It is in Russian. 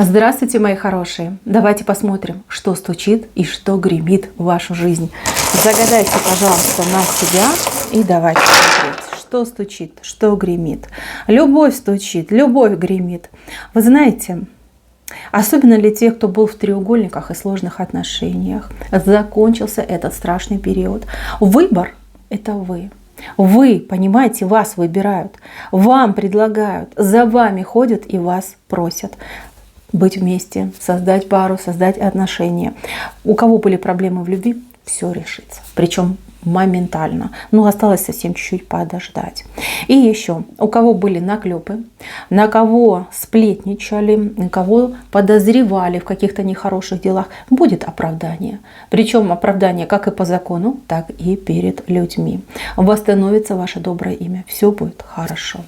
Здравствуйте, мои хорошие! Давайте посмотрим, что стучит и что гремит в вашу жизнь. Загадайте, пожалуйста, на себя и давайте смотреть, что стучит, что гремит. Любовь стучит, любовь гремит. Вы знаете, особенно для тех, кто был в треугольниках и сложных отношениях, закончился этот страшный период. Выбор – это вы. Вы, понимаете, вас выбирают, вам предлагают, за вами ходят и вас просят быть вместе, создать пару, создать отношения. У кого были проблемы в любви, все решится. Причем моментально. Но осталось совсем чуть-чуть подождать. И еще, у кого были наклепы, на кого сплетничали, на кого подозревали в каких-то нехороших делах, будет оправдание. Причем оправдание как и по закону, так и перед людьми. Восстановится ваше доброе имя. Все будет хорошо.